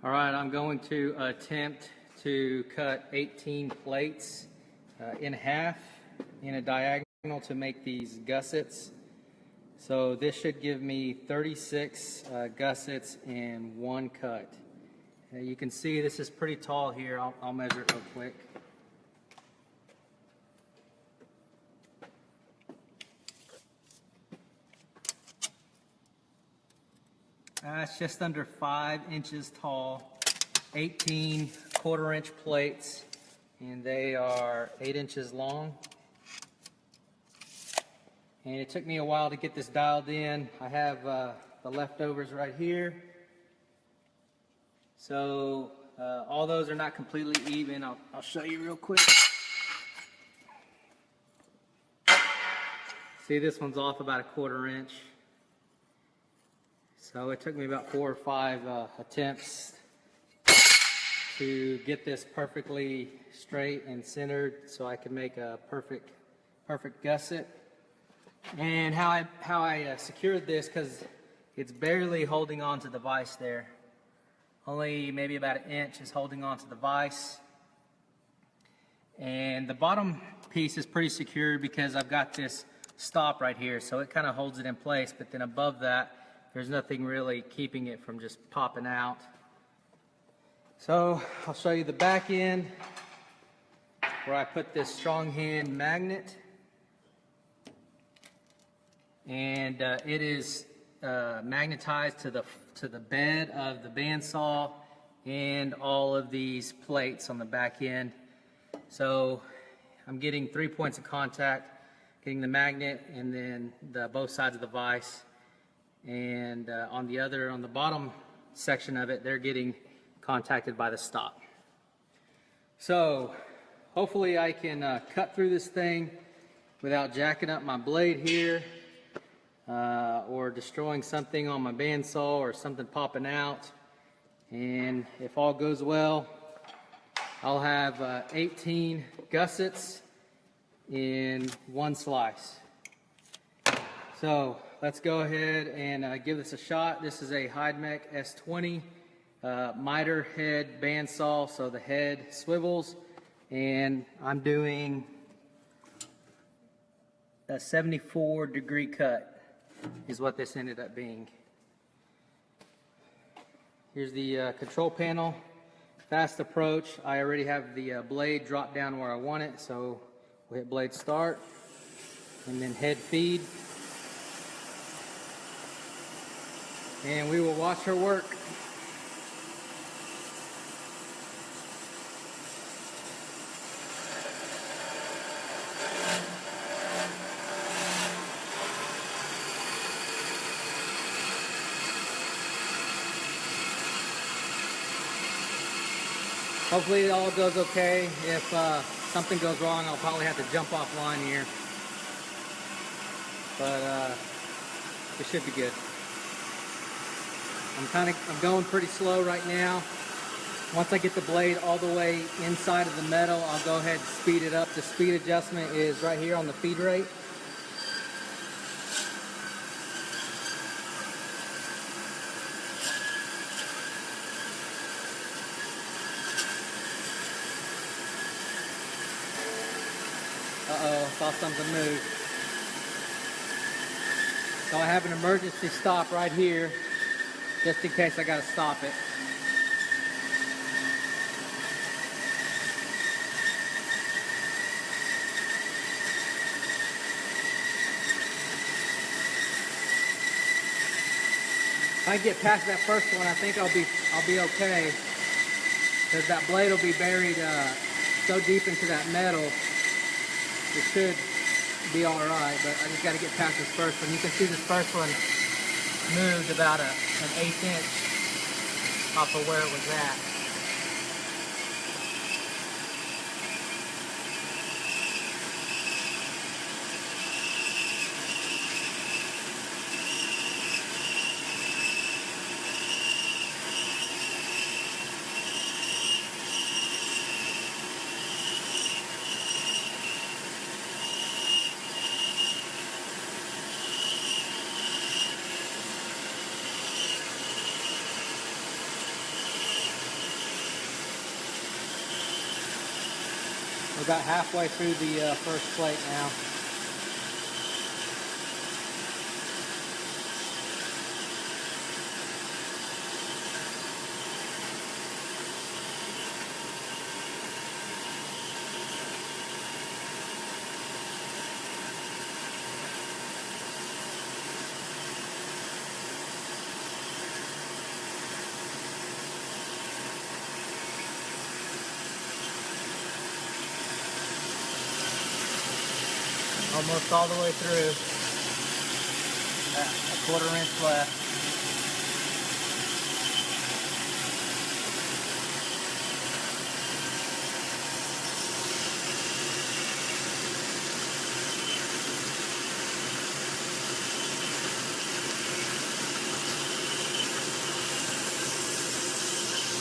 All right, I'm going to attempt to cut 18 plates in half in a diagonal to make these gussets. So this should give me 36 gussets in one cut. You can see this is pretty tall here. I'll measure it real quick. It's just under 5 inches tall, 18 quarter-inch plates, and they are 8 inches long. And it took me a while to get this dialed in. I have the leftovers right here. So all those are not completely even. I'll show you real quick. See, this one's off about a quarter-inch. So it took me about 4 or 5 attempts to get this perfectly straight and centered so I could make a perfect gusset. And how I secured this, because it's barely holding on to the vise there. Only maybe about 1 inch is holding on to the vise. And the bottom piece is pretty secure because I've got this stop right here, so it kind of holds it in place, but then above that there's nothing really keeping it from just popping out. So I'll show you the back end where I put this strong hand magnet, and it is magnetized to the bed of the bandsaw and all of these plates on the back end. So I'm getting 3 points of contact, getting the magnet and then both sides of the vise. And on the bottom section of it, they're getting contacted by the stop. So hopefully I can cut through this thing without jacking up my blade here or destroying something on my bandsaw or something popping out. And if all goes well, I'll have 18 gussets in one slice. So let's go ahead and give this a shot. This is a Hydemec S20 miter head bandsaw, so the head swivels, and I'm doing a 74-degree cut is what this ended up being. Here's the control panel. Fast approach. I already have the blade dropped down where I want it, so we'll hit blade start and then head feed. And we will watch her work. Hopefully it all goes okay. If something goes wrong, I'll probably have to jump offline here. But it should be good. I'm going pretty slow right now. Once I get the blade all the way inside of the metal, I'll go ahead and speed it up. The speed adjustment is right here on the feed rate. Uh-oh, saw something move. So I have an emergency stop right here, just in case I gotta stop it. If I get past that first one, I think I'll be okay, because that blade will be buried so deep into that metal, it should be all right. But I just got to get past this first one. You can see this first one moved about an 1/8 inch off of where it was at. We're about halfway through the first plate now. Almost all the way through. A quarter inch left.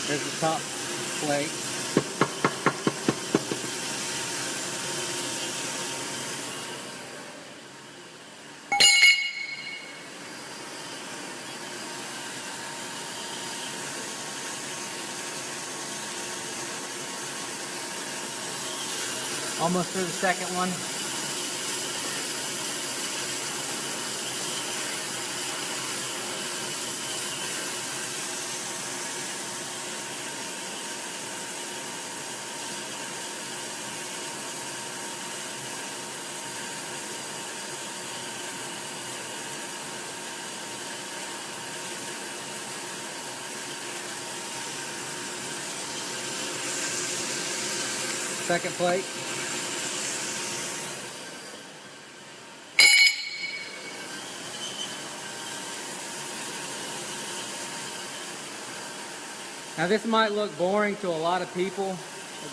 There's the top plate. Almost through the second one. Second plate. Now this might look boring to a lot of people,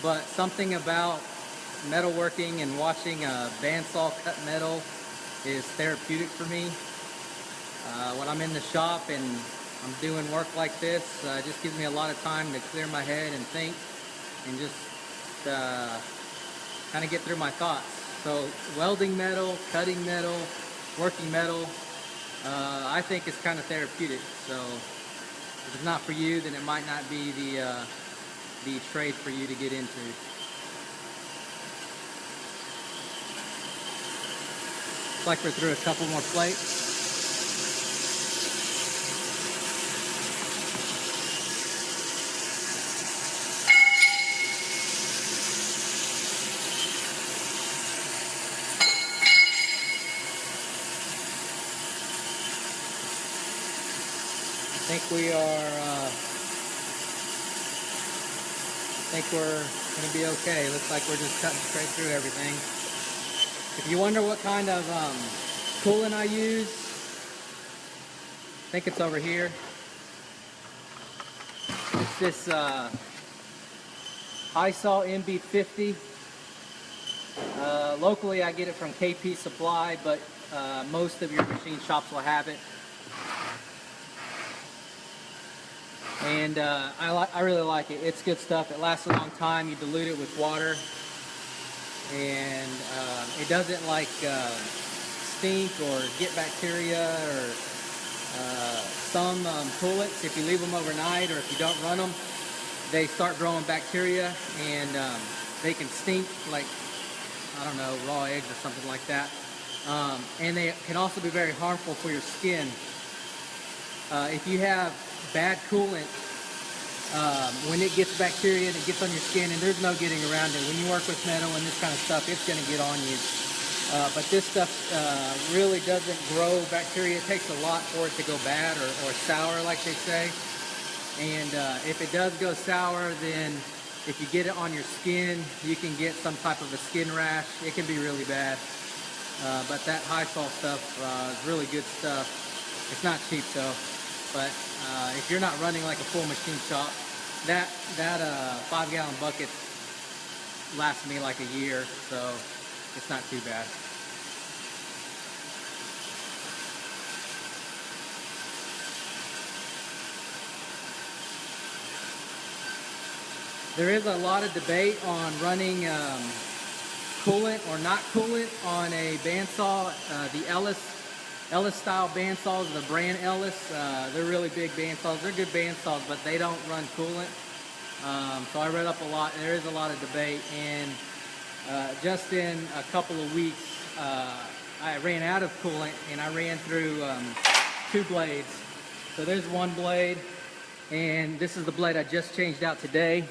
but something about metalworking and watching a bandsaw cut metal is therapeutic for me. When I'm in the shop and I'm doing work like this, it just gives me a lot of time to clear my head and think and just kind of get through my thoughts. So welding metal, cutting metal, working metal, I think it's kind of therapeutic. So if it's not for you, then it might not be the trade for you to get into. Looks like we're through a couple more plates. I think we're gonna be okay. Looks like we're just cutting straight through everything. If you wonder what kind of coolant I use, I think it's over here. It's this Isol MB50. Locally I get it from KP Supply, but most of your machine shops will have it. And I really like it. It's good stuff. It lasts a long time. You dilute it with water, and it doesn't like stink or get bacteria or some coolants. If you leave them overnight or if you don't run them, they start growing bacteria, and they can stink like, I don't know, raw eggs or something like that. And they can also be very harmful for your skin. If you have bad coolant, when it gets bacteria and it gets on your skin, and there's no getting around it. When you work with metal and this kind of stuff, it's going to get on you. But this stuff really doesn't grow bacteria. It takes a lot for it to go bad or sour, like they say. And if it does go sour, then if you get it on your skin, you can get some type of a skin rash. It can be really bad. But that Isol stuff is really good stuff. It's not cheap though. But if you're not running like a full machine shop, that 5-gallon bucket lasts me like a year, so it's not too bad. There is a lot of debate on running coolant or not coolant on a bandsaw. The Ellis style bandsaws, the brand Ellis, they're really big bandsaws. They're good bandsaws, but they don't run coolant. So I read up a lot. There is a lot of debate, and just in a couple of weeks, I ran out of coolant and I ran through 2 blades. So there's 1 blade, and this is the blade I just changed out today.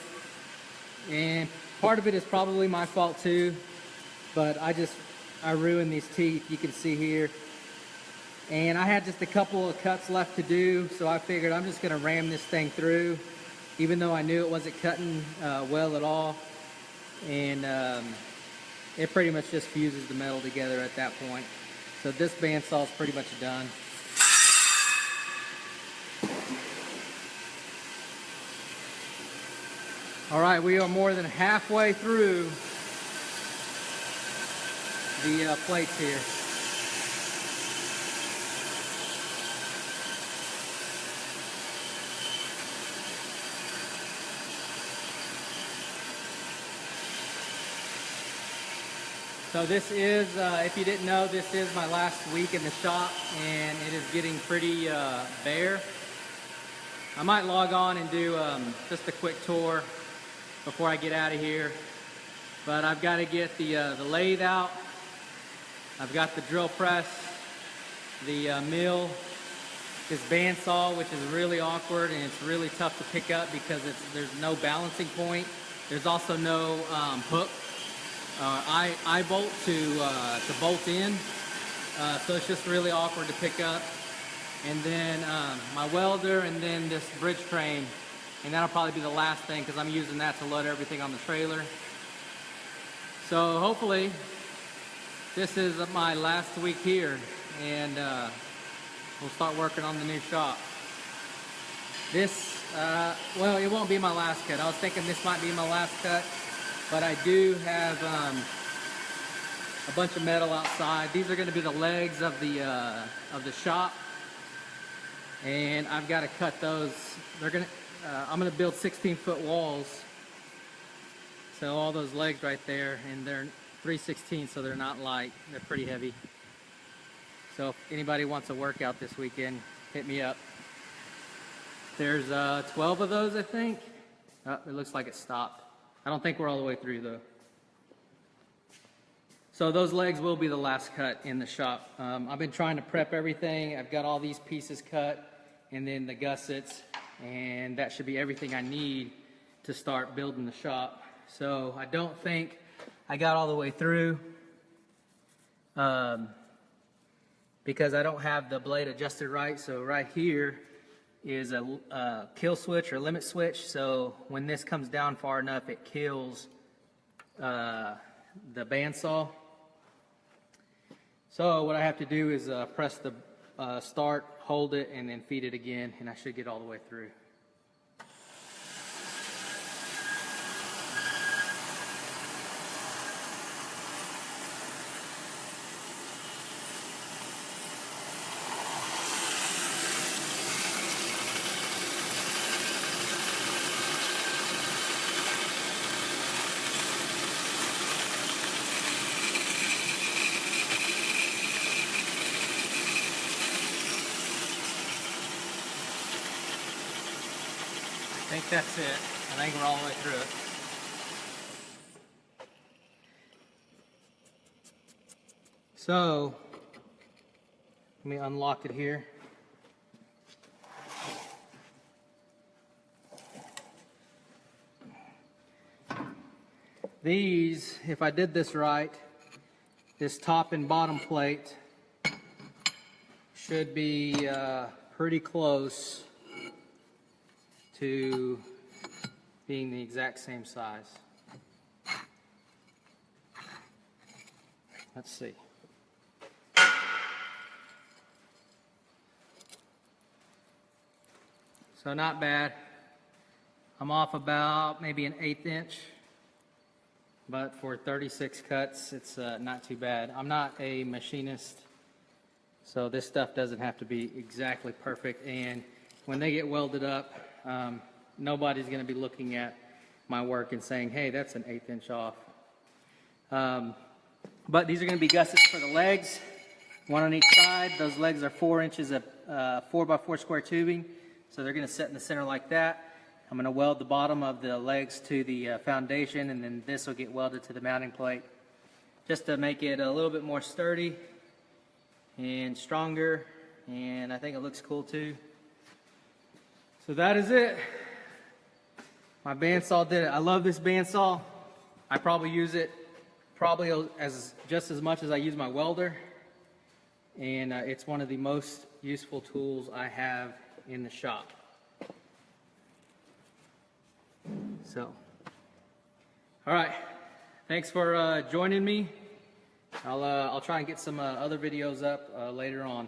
And part of it is probably my fault too, but I ruined these teeth, you can see here. And I had just a couple of cuts left to do, so I figured I'm just gonna ram this thing through, even though I knew it wasn't cutting well at all. And it pretty much just fuses the metal together at that point. So this bandsaw is pretty much done. All right, we are more than halfway through the plates here. So this is, if you didn't know, this is my last week in the shop, and it is getting pretty bare. I might log on and do just a quick tour before I get out of here. But I've got to get the lathe out. I've got the drill press, the mill, this bandsaw, which is really awkward and it's really tough to pick up because there's no balancing point. There's also no hook. Eye bolt to bolt in, so it's just really awkward to pick up. And then my welder, and then this bridge crane, and that'll probably be the last thing because I'm using that to load everything on the trailer. So hopefully this is my last week here, and we'll start working on the new shop. This, well, it won't be my last cut. I was thinking this might be my last cut. But I do have a bunch of metal outside. These are going to be the legs of the shop, and I've got to cut those. I'm going to build 16-foot walls. So all those legs right there, and they're 3/16, so they're not light. They're pretty heavy. So if anybody wants a workout this weekend, hit me up. There's 12 of those, I think. Oh, it looks like it stopped. I don't think we're all the way through though. So those legs will be the last cut in the shop. I've been trying to prep everything. I've got all these pieces cut, and then the gussets, and that should be everything I need to start building the shop. So I don't think I got all the way through because I don't have the blade adjusted right. So right here is a kill switch or limit switch, so when this comes down far enough, it kills the bandsaw. So what I have to do is press the start, hold it, and then feed it again, and I should get all the way through. I think that's it. I think we're all the way through it. So, let me unlock it here. These, if I did this right, this top and bottom plate should be pretty close to being the exact same size. Let's see. So not bad. I'm off about maybe an 1/8 inch, but for 36 cuts, it's not too bad. I'm not a machinist, so this stuff doesn't have to be exactly perfect, and when they get welded up, nobody's going to be looking at my work and saying, hey, that's an 1/8 inch off. But these are going to be gussets for the legs, one on each side. Those legs are 4 inches of 4x4 square tubing, so they're going to sit in the center like that. I'm going to weld the bottom of the legs to the foundation, and then this will get welded to the mounting plate just to make it a little bit more sturdy and stronger, and I think it looks cool too. So that is it. My bandsaw did it. I love this bandsaw. I probably use it just as much as I use my welder, and it's one of the most useful tools I have in the shop. So, all right, thanks for joining me. I'll try and get some other videos up later on.